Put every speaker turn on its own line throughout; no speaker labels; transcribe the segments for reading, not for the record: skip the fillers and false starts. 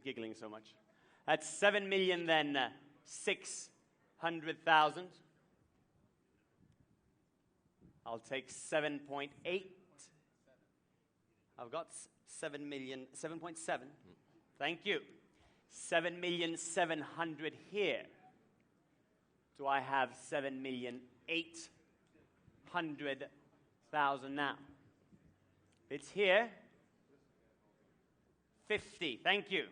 giggling so much. That's 7 million then 600,000. I'll take 7.8. I've got 7 million, 7.7. Thank you. 7,700,000 here. Do I have 7,800,000 now? It's here. 50. Thank you.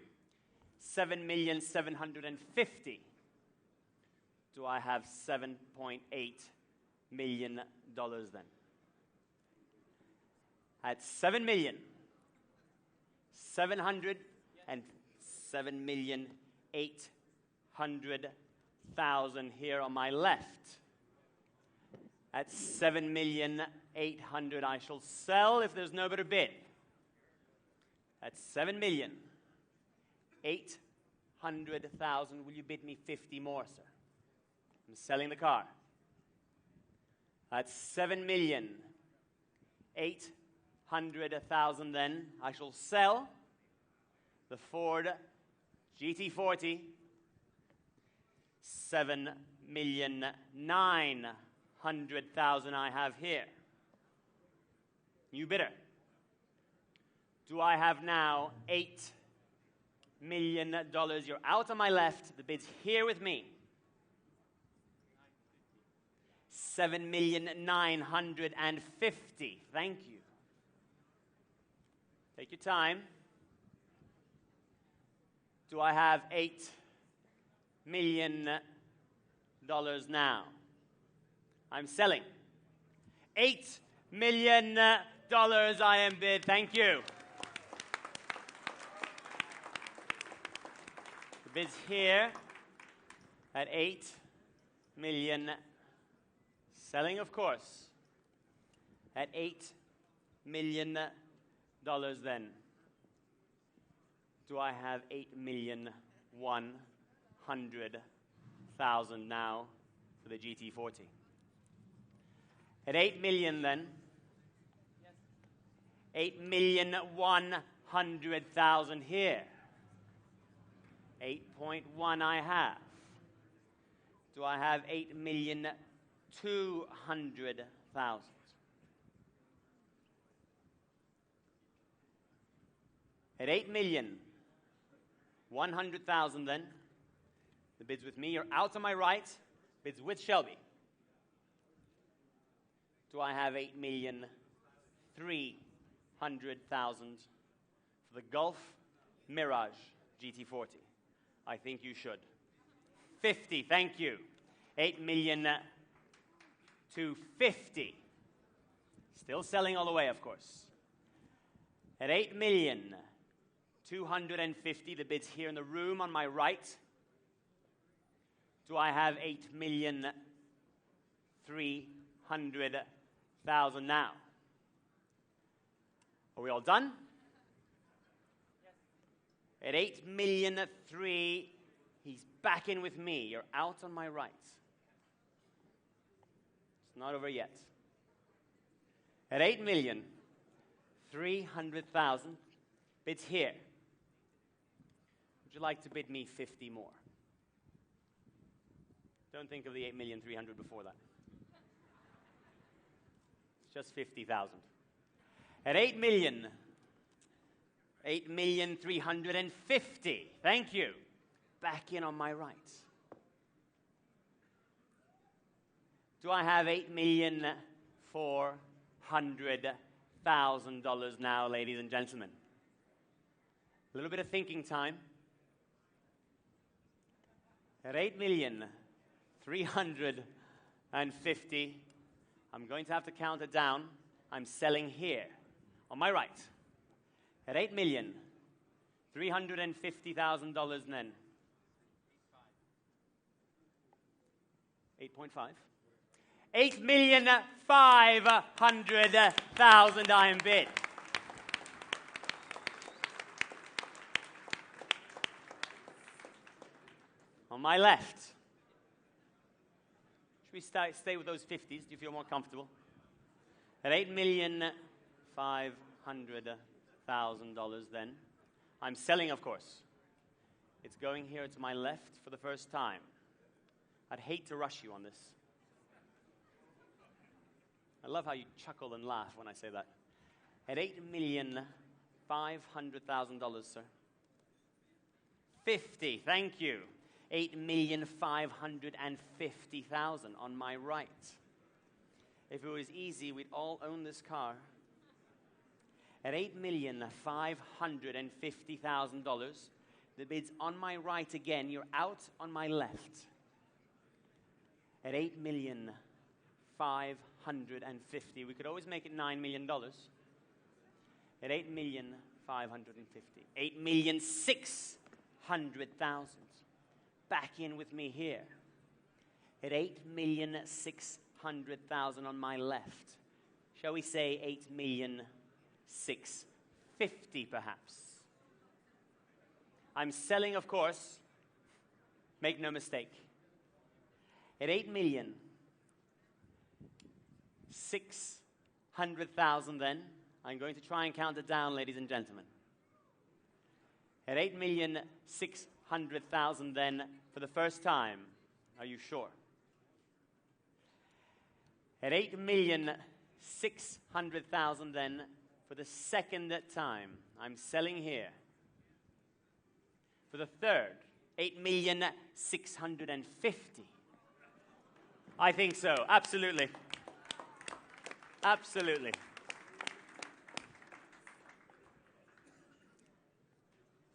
7,750,000. Do I have $7.8 million then? At 7,700,000 and 7,800,000 here on my left. At 7,800,000, I shall sell if there's no better bid. At 7,800,000, will you bid me 50 more, sir? I'm selling the car. At 7,800,000 then, I shall sell the Ford GT40. 7,900,000 I have here. New bidder. Do I have now $8 million? You're out on my left. The bid's here with me. 7,950,000. Thank you. Take your time. Do I have $8 million now? I'm selling. $8 million I am bid. Thank you. The bid's here at $8 million. Selling, of course, at $8 million then. Do I have 8,100,000 now for the GT40? At 8 million then, 8,100,000 here. 8.1 I have. Do I have 8,200,000? At 8,100,000 then, the bid's with me. You're out on my right. Bid's with Shelby. Do I have 8,300,000 for the Gulf Mirage GT40? I think you should. 50, thank you. 8,250,000. Still selling all the way, of course. At 8,250,000, the bid's here in the room on my right. Do I have 8,300,000 now? Are we all done? Yes. At 8,300,000, he's back in with me. You're out on my right. It's not over yet. At 8,300,000, bid's here. Would you like to bid me 50 more? Don't think of the 8,300,000 before that. It's just 50,000. At 8,350,000. Thank you. Back in on my right. Do I have $8,400,000 now, ladies and gentlemen? A little bit of thinking time. At 8,350,000, I'm going to have to count it down. I'm selling here, on my right. At $8,350,000 then. 8.5. 8,500,000 I am bid. On my left. Should we stay with those 50s? Do you feel more comfortable? At $8,500,000 then. I'm selling, of course. It's going here to my left for the first time. I'd hate to rush you on this. I love how you chuckle and laugh when I say that. At $8,500,000, sir. 50, thank you. 8,550,000 on my right. If it was easy, we'd all own this car. At $8,550,000, the bid's on my right again. You're out on my left. At $8,550,000, we could always make it $9 million. At $8,550,000, $8,600,000. Back in with me here. At $8,600,000 on my left. Shall we say $8,650,000 perhaps? I'm selling, of course. Make no mistake. At $8,600,000 then, I'm going to try and count it down, ladies and gentlemen. At $8,600,000 then, for the first time, are you sure? At $8,600,000 then, for the second time, I'm selling here. For the third, $8,650,000. I think so, absolutely. Absolutely.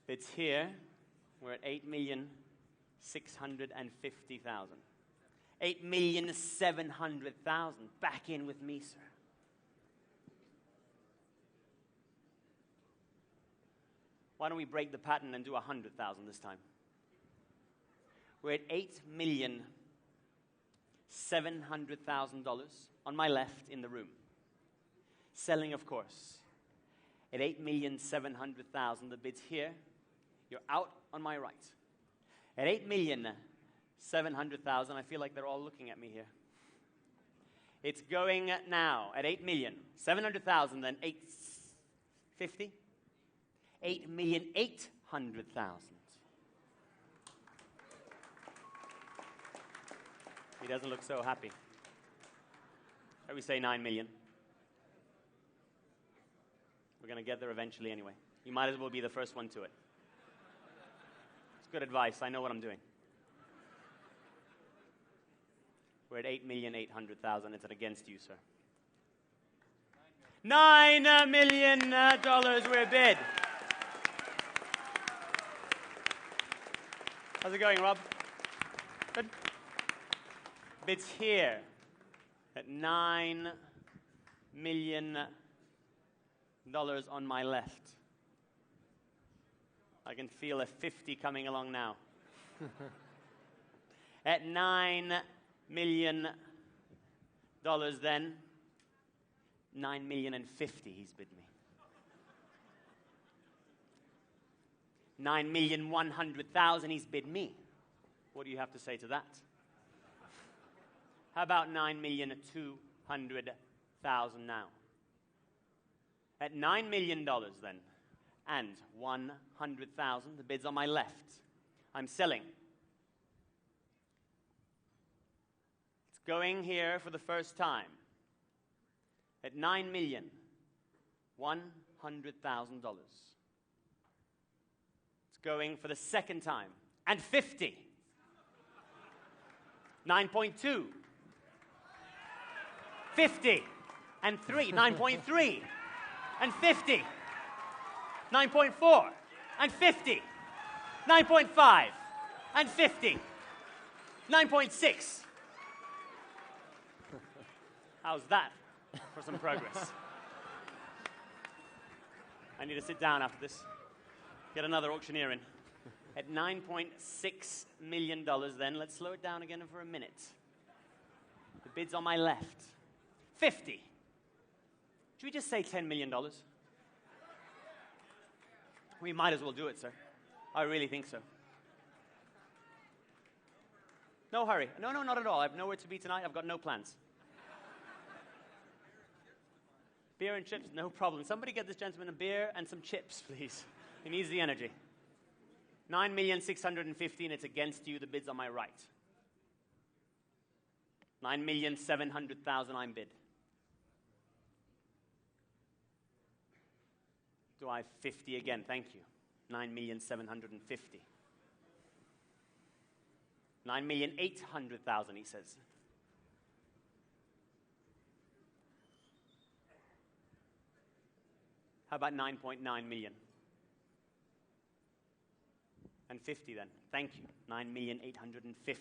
It's here. We're at $8,650,000. $8,700,000. Back in with me, sir. Why don't we break the pattern and do 100,000 this time? We're at $8,700,000 on my left in the room. Selling, of course. At $8,700,000, the bid's here. You're out on my right. At $8,700,000, I feel like they're all looking at me here. It's going now at $8,700,000, then $850,000. $8,800,000. He doesn't look so happy. Shall we say $9 million? We're going to get there eventually anyway. You might as well be the first one to it. It's good advice. I know what I'm doing. We're at $8,800,000. It's against you, sir. $9 million we're bid. How's it going, Rob? Good. Bid's here at $9 million on my left. I can feel a 50 coming along now. At $9 million then, $9,050,000 he's bid me. $9,100,000 he's bid me. What do you have to say to that? How about $9,200,000 now? At $9 million then, and $100,000, the bid's on my left. I'm selling. It's going here for the first time. At $9,100,000. It's going for the second time. And 50. 9.2. 50. And 3. 9.3. And 50. 9.4. And 50. 9.5. And 50. 9.6. How's that for some progress? I need to sit down after this. Get another auctioneer in. At $9.6 million then, let's slow it down again for a minute. The bid's on my left. 50. Should we just say $10 million? We might as well do it, sir. I really think so. No hurry. No, not at all. I have nowhere to be tonight. I've got no plans. Beer and chips, no problem. Somebody get this gentleman a beer and some chips, please. He needs the energy. 9,650,000, and it's against you. The bid's on my right. 9,700,000, I'm bid. Do I have 50 again? Thank you. 9,750,000. 9,800,000, he says. How about 9.9 million? And 50 then. Thank you. 9,850,000.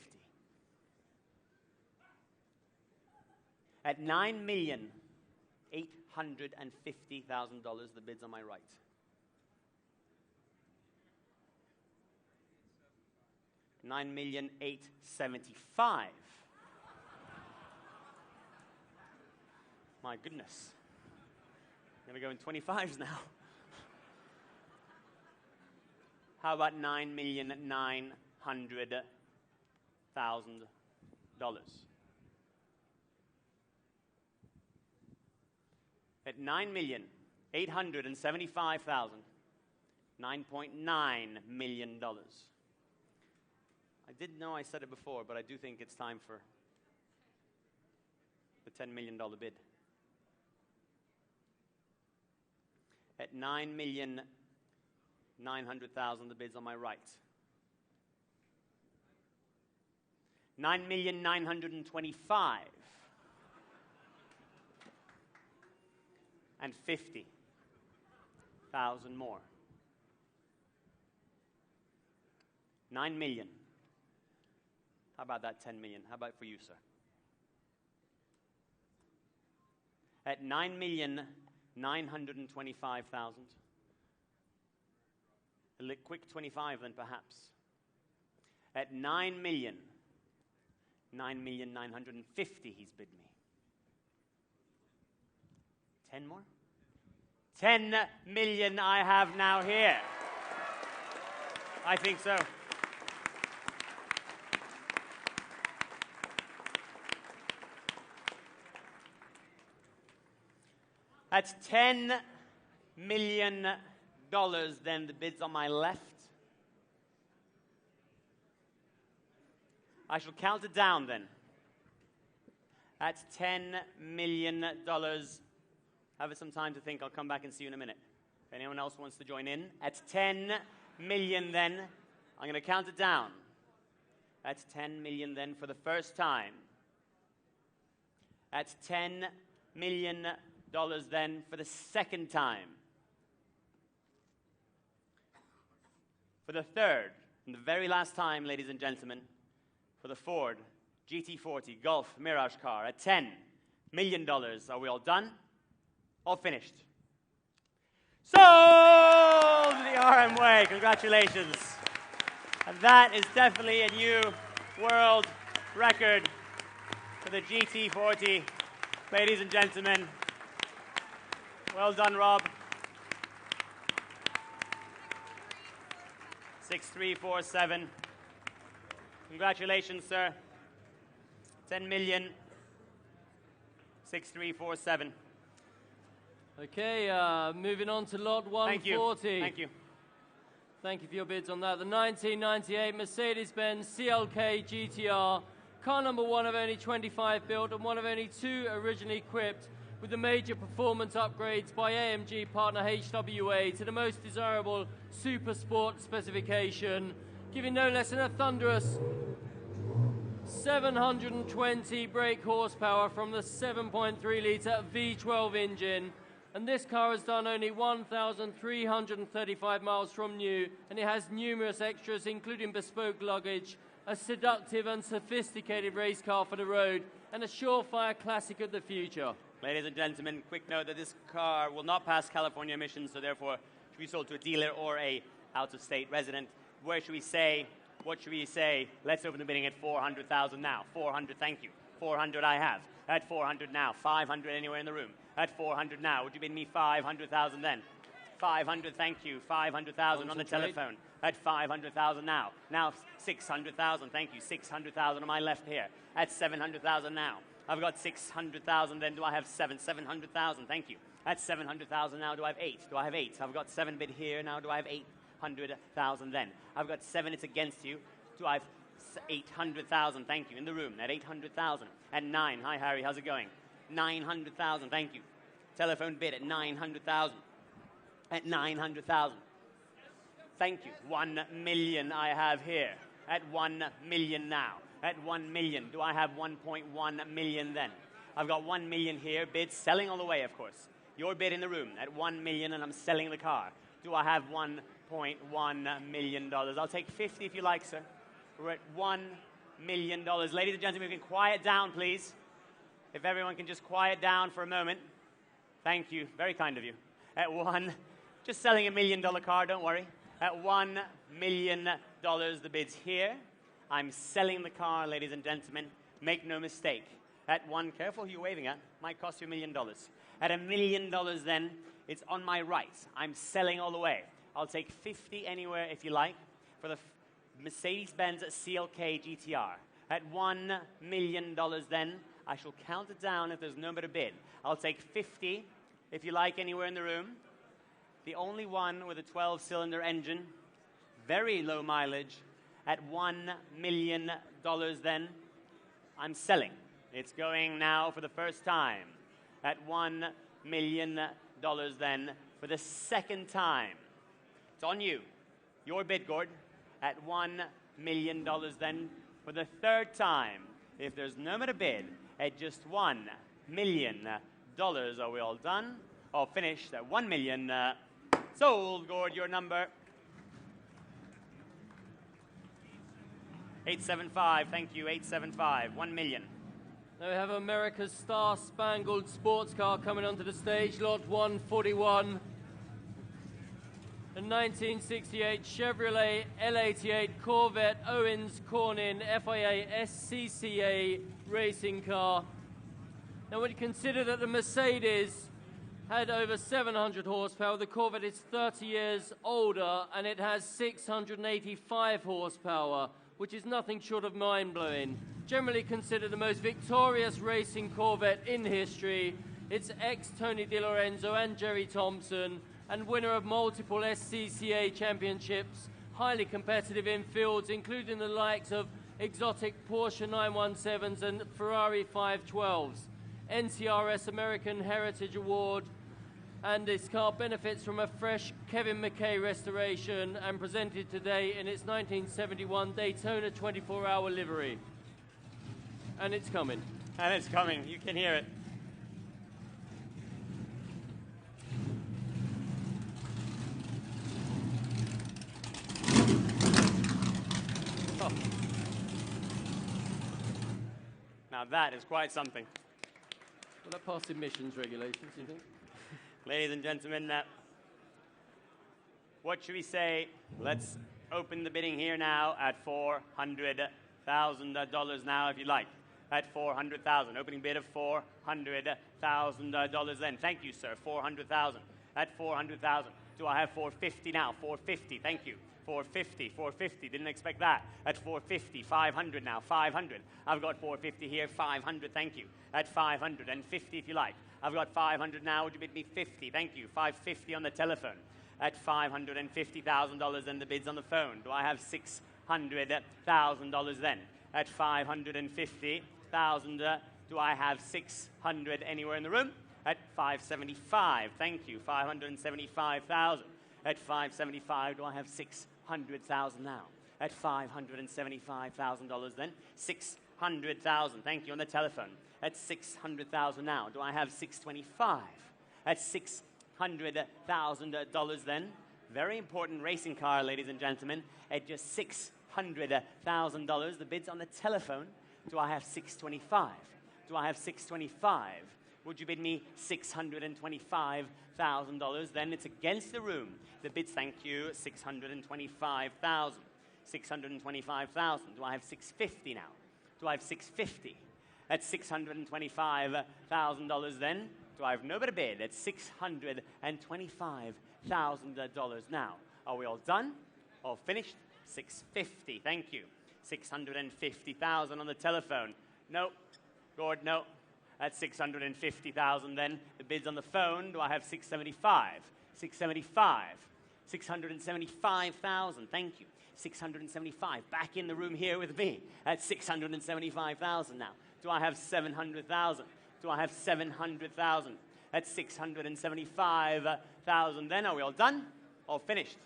At $9,850,000, the bid's on my right. $9,875,000. My goodness. I'm going to go in 25s now. How about $9,900,000? At $9,875,000, $9.9 million. I didn't know I said it before, but I do think it's time for the $10 million bid. At $9,900,000, the bid's on my right. $9,925,000. And 50,000 more. 9 million. How about that 10 million? How about for you, sir? At 9,925,000. A quick 25 then perhaps. At 9,950,000 he's bid me. 10 more? 10 million I have now here. I think so. That's $10 million, then the bid's on my left. I shall count it down then. That's $10 million. Have some time to think. I'll come back and see you in a minute. If anyone else wants to join in. That's 10 million then. I'm going to count it down. That's 10 million then for the first time. That's $10 million then for the second time. For the third, and the very last time, ladies and gentlemen, for the Ford GT40 Golf Mirage car at $10 million. Are we all done? All finished. Sold the RM way. Congratulations. And that is definitely a new world record for the GT40. Ladies and gentlemen, well done, Rob. 6347. Congratulations, sir. 10 million. 6347.
Okay, moving on to lot 140.
Thank you.
Thank you for your bids on that. The 1998 Mercedes-Benz CLK GTR, car number 1 of only 25 built and 1 of only 2 originally equipped with the major performance upgrades by AMG partner HWA to the most desirable super sport specification, giving no less than a thunderous 720 brake horsepower from the 7.3-litre V12 engine. And this car has done only 1,335 miles from new, and it has numerous extras, including bespoke luggage, a seductive and sophisticated race car for the road, and a surefire classic of the future.
Ladies and gentlemen, quick note that this car will not pass California emissions, so therefore should be sold to a dealer or a out-of-state resident. Where should we say? What should we say? Let's open the bidding at 400,000 now. 400, thank you. 400 I have. At 400 now. 500 anywhere in the room. At 400 now. Would you bid me 500,000 then? 500, thank you. 500,000 on the telephone. At 500,000 now. Now 600,000, thank you. 600,000 on my left here. At 700,000 now. I've got 600,000, then do I have 700,000, thank you. At 700,000 now, do I have 8? Do I have 8? I've got 7 bid here, now do I have 8? 600,000 then. I've got 7, it's against you. Do I have 800,000? Thank you. In the room at 800,000. At 9, hi Harry, how's it going? 900,000, thank you. Telephone bid at 900,000. At 900,000. Thank you. 1 million I have here. At 1 million now. At 1 million. Do I have 1.1 million then? I've got 1 million here. Bid selling all the way, of course. Your bid in the room at 1 million, and I'm selling the car. Do I have $1.1 million? I'll take 50 if you like, sir. We're at $1 million. Ladies and gentlemen, we can quiet down, please. If everyone can just quiet down for a moment. Thank you. Very kind of you. At just selling $1 million car, don't worry. At $1 million, the bid's here. I'm selling the car, ladies and gentlemen. Make no mistake. At careful who you're waving at, might cost you $1 million. At $1 million then, it's on my right. I'm selling all the way. I'll take 50 anywhere if you like for the Mercedes-Benz CLK GTR. At $1 million then, I shall count it down if there's no better bid. I'll take 50 if you like anywhere in the room. The only one with a 12-cylinder engine, very low mileage. At $1 million then, I'm selling. It's going now for the first time. At $1 million then, for the second time. It's on you. Your bid, Gord. At $1 million then, for the third time. If there's no better bid, at just $1 million, are we all done? All finished at $1 million. Sold, Gord, your number. 875, thank you, 875, 1 million.
Now we have America's star-spangled sports car coming onto the stage, lot 141. A 1968 Chevrolet L88 Corvette Owens Cornyn FIA SCCA racing car. Now when you consider that the Mercedes had over 700 horsepower, the Corvette is 30 years older and it has 685 horsepower, which is nothing short of mind-blowing. Generally considered the most victorious racing Corvette in history. It's ex-Tony DiLorenzo and Jerry Thompson, and winner of multiple SCCA championships, highly competitive in fields, including the likes of exotic Porsche 917s and Ferrari 512s. NCRS American Heritage Award, and this car benefits from a fresh Kevin McKay restoration and presented today in its 1971 Daytona 24-hour livery. And it's coming.
And it's coming. You can hear it. Oh. Now that is quite something.
Will that pass emissions regulations, do you think?
Ladies and gentlemen, what should we say? Let's open the bidding here now at $400,000 now, if you like. At $400,000. Opening bid of $400,000 then. Thank you, sir. $400,000. At $400,000. Do I have $450 now? $450. Thank you. $450. $450. Didn't expect that. At $450. $500 now. $500. I've got $450 here. $500. Thank you. At $550 if you like. I've got $500 now. Would you bid me $50? Thank you. $550 on the telephone. At $550,000 then the bid's on the phone. Do I have $600,000 then? At $550,000, do I have 600 anywhere in the room? At $575, thank you, $575,000. At $575, do I have 600,000 now? At $575,000 then, 600,000, thank you, on the telephone. At 600,000 now, do I have 625? At $600,000 then, very important racing car, ladies and gentlemen, at just $600,000. The bid's on the telephone. Do I have 625? Do I have 625? Would you bid me $625,000? Then it's against the room. The bid's, thank you, 625,000. 625,000. Do I have 650 now? Do I have 650? At $625,000 then, do I have no better bid at $625,000 now? Are we all done? All finished? 650, thank you. 650,000 on the telephone. No, Gord, no. At 650,000 then. The bid's on the phone. Do I have 675? 675. 675,000. Thank you. 675. Back in the room here with me at 675,000 now. Do I have 700,000? Do I have 700,000? At 675,000. Then are we all done? All finished?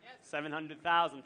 Yes. 700,000.